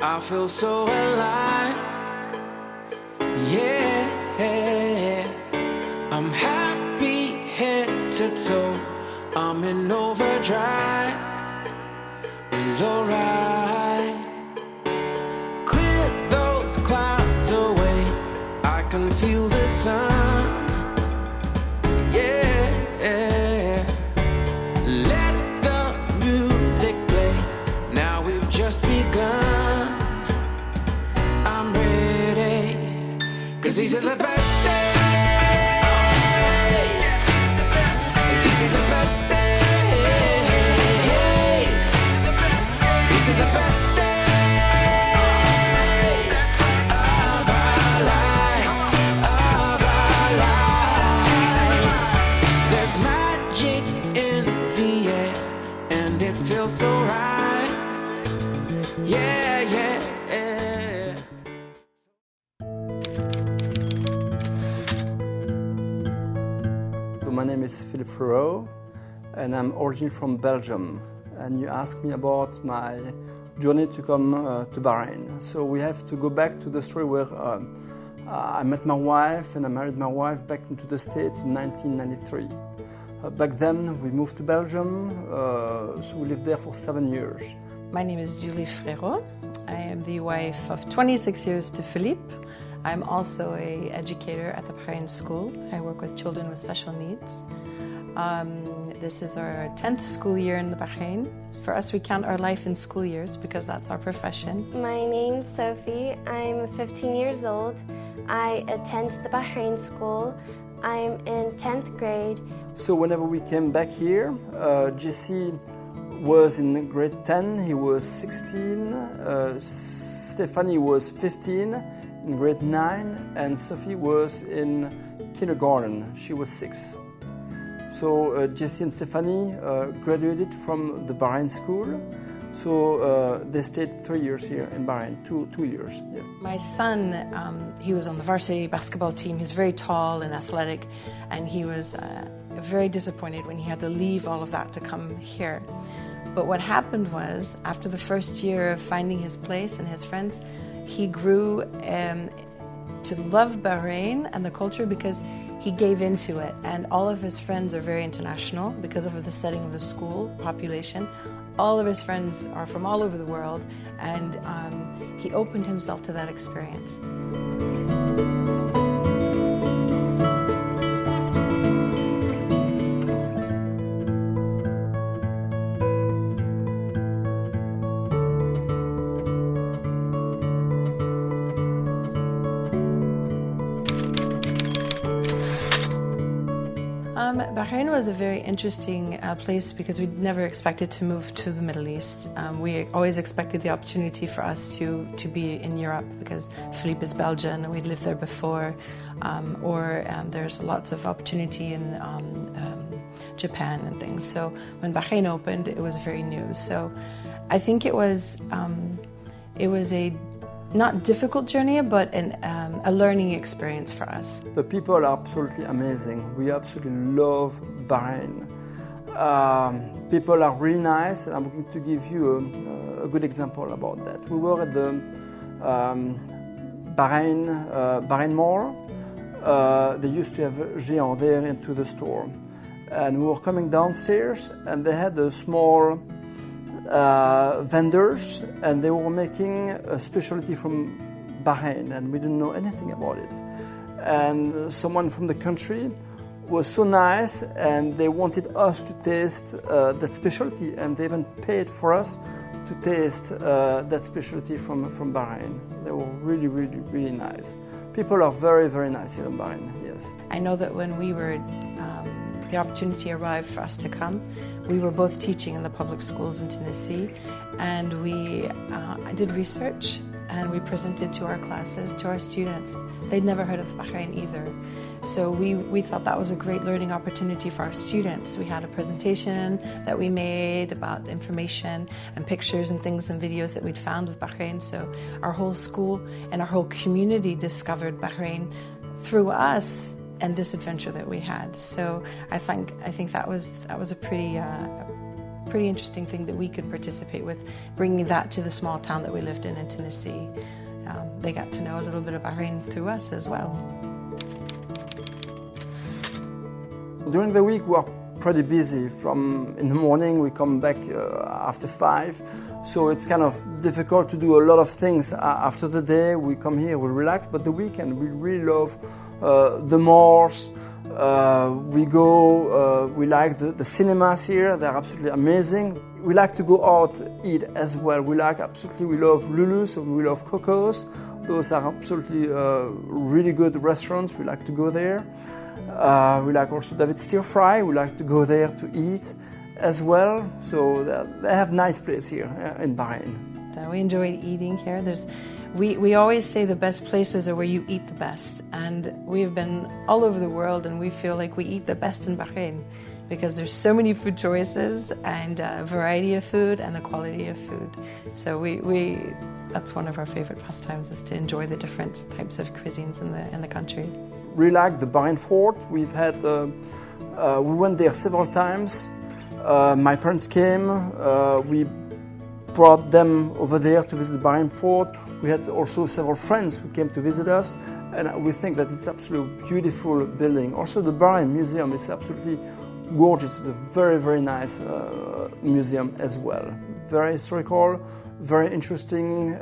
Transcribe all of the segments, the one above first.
I feel so alive. Yeah, I'm happy head to toe. I'm in overdrive. Well, alright. Clear those clouds away. I can feel the sun. Yeah, let the music play. Now we've just begun. I'm ready, 'cause these are the best days. Yes, these are the best days. These are the best days. These are the best days of our lives, of our lives. There's magic in the air, and it feels so right. Yeah, yeah, yeah. My name is Philippe Ferreau, and I'm originally from Belgium. And you asked me about my journey to come to Bahrain. So we have to go back to the story where I met my wife and I married my wife back into the States in 1993. Back then we moved to Belgium, so we lived there for 7 years. My name is Julie Frérot. I am the wife of 26 years to Philippe. I'm also an educator at the Bahrain school. I work with children with special needs. This is our 10th school year in the Bahrain. For us, we count our life in school years because that's our profession. My name's Sophie. I'm 15 years old. I attend the Bahrain school. I'm in 10th grade. So whenever we came back here, Jesse was in grade 10, he was 16, Stephanie was 15 in grade 9, and Sophie was in kindergarten, she was 6. So Jesse and Stephanie graduated from the Bahrain school, so they stayed 3 years here in Bahrain, two years, yes. My son, he was on the varsity basketball team. He's very tall and athletic, and he was very disappointed when he had to leave all of that to come here. But what happened was, after the first year of finding his place and his friends, he grew to love Bahrain and the culture because he gave into it. And all of his friends are very international because of the setting of the school population. All of his friends are from all over the world, and he opened himself to that experience. Bahrain was a very interesting place because we never expected to move to the Middle East. We always expected the opportunity for us to be in Europe because Philippe is Belgian and we'd lived there before, or there's lots of opportunity in Japan and things. So when Bahrain opened, it was very new. So I think it was a not difficult journey, but a learning experience for us. The people are absolutely amazing. We absolutely love Bahrain. People are really nice, and I'm going to give you a good example about that. We were at the Bahrain Mall. They used to have Géant there into the store. And we were coming downstairs, and they had a small vendors, and they were making a specialty from Bahrain, and we didn't know anything about it. And someone from the country was so nice, and they wanted us to taste that specialty, and they even paid for us to taste that specialty from Bahrain. They were really, really, really nice. People are very, very nice here in Bahrain, yes. I know that when we were, the opportunity arrived for us to come, we were both teaching in the public schools in Tennessee, and we did research and we presented to our classes, to our students. They'd never heard of Bahrain either. So we thought that was a great learning opportunity for our students. We had a presentation that we made about information and pictures and things and videos that we'd found of Bahrain. So our whole school and our whole community discovered Bahrain through us and this adventure that we had. So I think that was a pretty interesting thing that we could participate with, bringing that to the small town that we lived in Tennessee. They got to know a little bit of Bahrain through us as well. During the week we are pretty busy. From in the morning we come back after 5, so it's kind of difficult to do a lot of things after the day. We come here, we relax, but the weekend we really love the malls. We go, we like the cinemas here, they're absolutely amazing. We like to go out eat as well. We love Lulu's, we love Coco's. Those are absolutely really good restaurants. We like to go there. We like also David Stir Fry. We like to go there to eat as well. So they have nice place here in Bahrain. We enjoy eating here. We always say the best places are where you eat the best, and we've been all over the world and we feel like we eat the best in Bahrain because there's so many food choices and variety of food and the quality of food. So that's one of our favorite pastimes, is to enjoy the different types of cuisines in the country. We like the Bahrain Fort. We went there several times. My parents came. We brought them over there to visit the Bahrain Fort. We had also several friends who came to visit us, and we think that it's absolutely beautiful building. Also, the Bahrain Museum is absolutely gorgeous. It's a very, very nice museum as well. Very historical, very interesting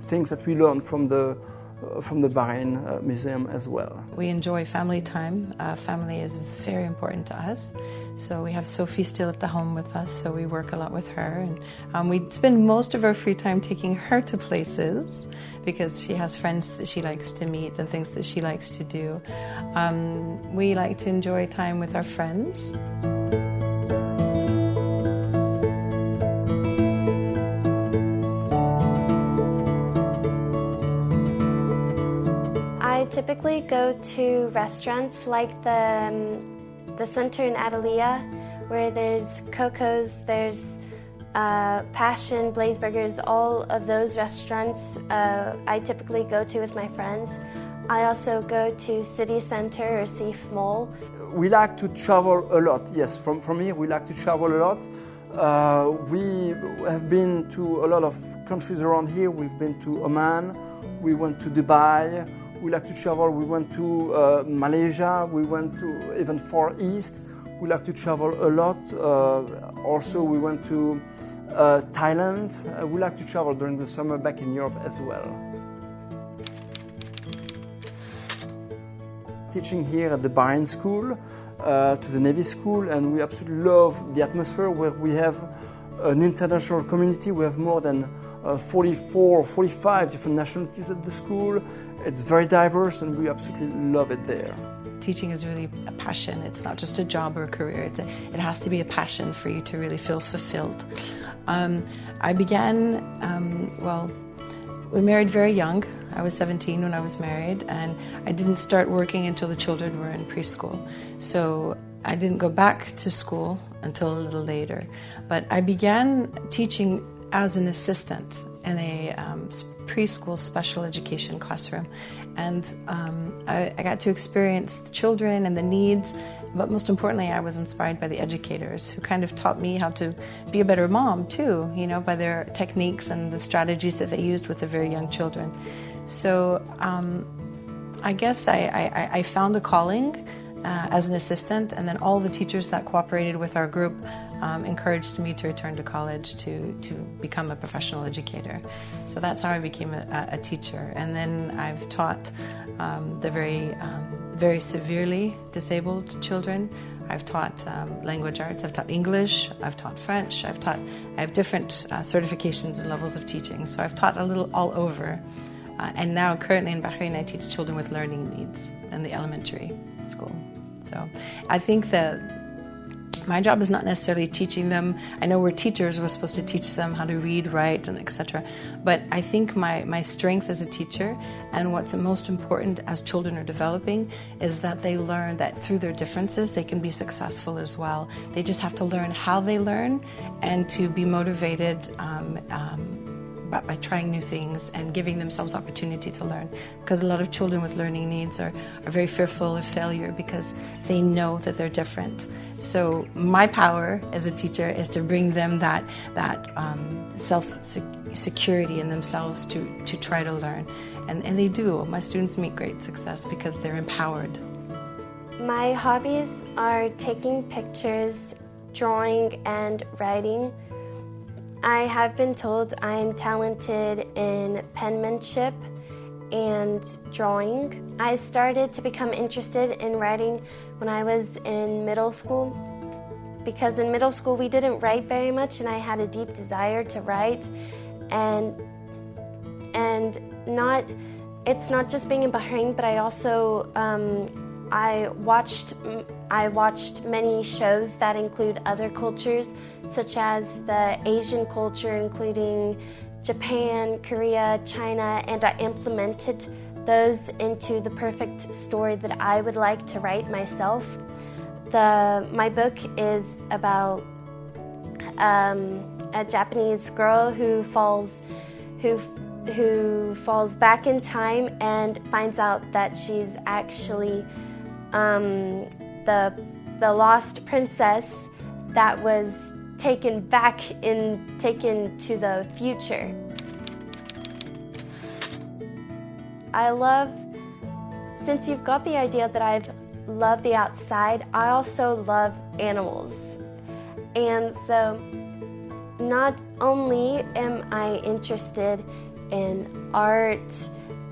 things that we learned from the Bahrain Museum as well. We enjoy family time. Family is very important to us. So we have Sophie still at the home with us, so we work a lot with her. And we spend most of our free time taking her to places because she has friends that she likes to meet and things that she likes to do. We like to enjoy time with our friends. I typically go to restaurants like the center in Adelia, where there's Coco's, there's Passion, Blaze Burgers. All of those restaurants I typically go to with my friends. I also go to City Center or Seif Mall. We like to travel a lot. Yes, from here we like to travel a lot. We have been to a lot of countries around here. We've been to Oman, we went to Dubai. We like to travel. We went to Malaysia. We went to even Far East. We like to travel a lot. Also, we went to Thailand. We like to travel during the summer back in Europe as well. Teaching here at the Bahrain School, to the Navy School, and we absolutely love the atmosphere where we have an international community. We have more than 44, 45 different nationalities at the school. It's very diverse and we absolutely love it there. Teaching is really a passion. It's not just a job or a career. It has to be a passion for you to really feel fulfilled. I began, we married very young. I was 17 when I was married, and I didn't start working until the children were in preschool. So I didn't go back to school until a little later. But I began teaching as an assistant in a preschool special education classroom. And I got to experience the children and the needs, but most importantly, I was inspired by the educators who kind of taught me how to be a better mom too, by their techniques and the strategies that they used with the very young children. So I guess I found a calling as an assistant, and then all the teachers that cooperated with our group encouraged me to return to college to become a professional educator. So that's how I became a teacher. And then I've taught the very severely disabled children. I've taught language arts, I've taught English, I've taught French, I have different certifications and levels of teaching. So I've taught a little all over. And now currently in Bahrain I teach children with learning needs in the elementary school. So I think that my job is not necessarily teaching them. I know we're teachers, we're supposed to teach them how to read, write, and etc. But I think my strength as a teacher, and what's most important as children are developing, is that they learn that through their differences they can be successful as well. They just have to learn how they learn and to be motivated by trying new things and giving themselves opportunity to learn. Because a lot of children with learning needs are very fearful of failure because they know that they're different. So my power as a teacher is to bring them that self-security in themselves to try to learn. And they do. My students meet great success because they're empowered. My hobbies are taking pictures, drawing, and writing. I have been told I'm talented in penmanship and drawing. I started to become interested in writing when I was in middle school, because in middle school we didn't write very much, and I had a deep desire to write. And it's not just being in Bahrain, but I also I watched many shows that include other cultures, such as the Asian culture, including Japan, Korea, China, and I implemented those into the perfect story that I would like to write myself. My book is about a Japanese girl who falls back in time and finds out that she's actually the lost princess that was taken to the future. Since you've got the idea that I've loved the outside, I also love animals. And so not only am I interested in art,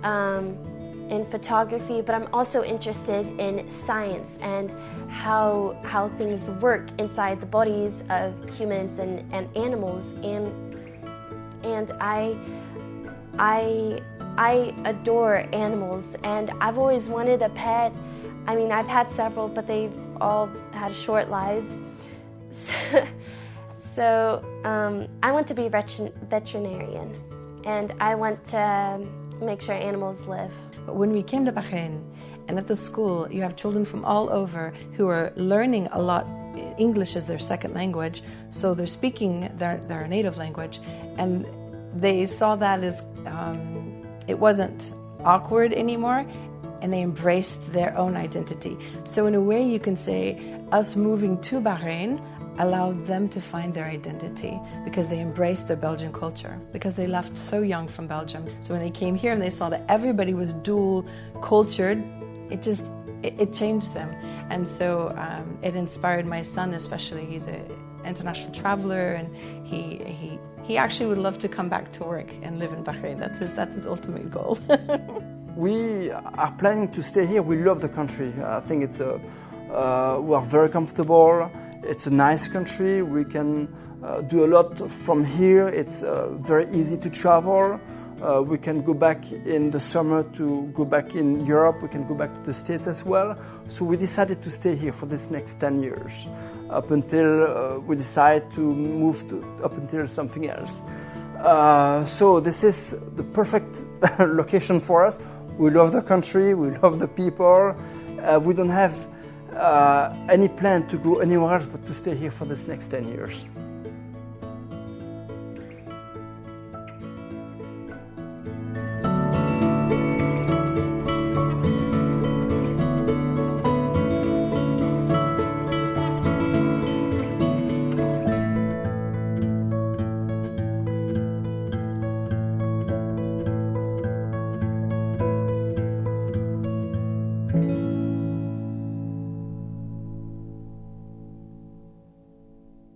in photography, but I'm also interested in science and how things work inside the bodies of humans and animals. And I adore animals, and I've always wanted a pet. I mean, I've had several, but they've all had short lives. So I want to be veterinarian, and I want to make sure animals live. But when we came to Bahrain, and at the school, you have children from all over who are learning a lot. English is their second language, so they're speaking their native language, and they saw that as it wasn't awkward anymore, and they embraced their own identity. So in a way, you can say us moving to Bahrain allowed them to find their identity because they embraced their Belgian culture, because they left so young from Belgium. So when they came here and they saw that everybody was dual cultured, it changed them. And so it inspired my son especially. He's an international traveler, and he actually would love to come back to work and live in Bahrain. That's his ultimate goal. We are planning to stay here. We love the country. I think we are very comfortable. It's a nice country. We can do a lot from here. It's very easy to travel. We can go back in the summer to go back in Europe. We can go back to the States as well. So we decided to stay here for this next 10 years, up until we decide to move up until something else. So this is the perfect location for us. We love the country, we love the people. We don't have any plan to go anywhere else but to stay here for this next 10 years.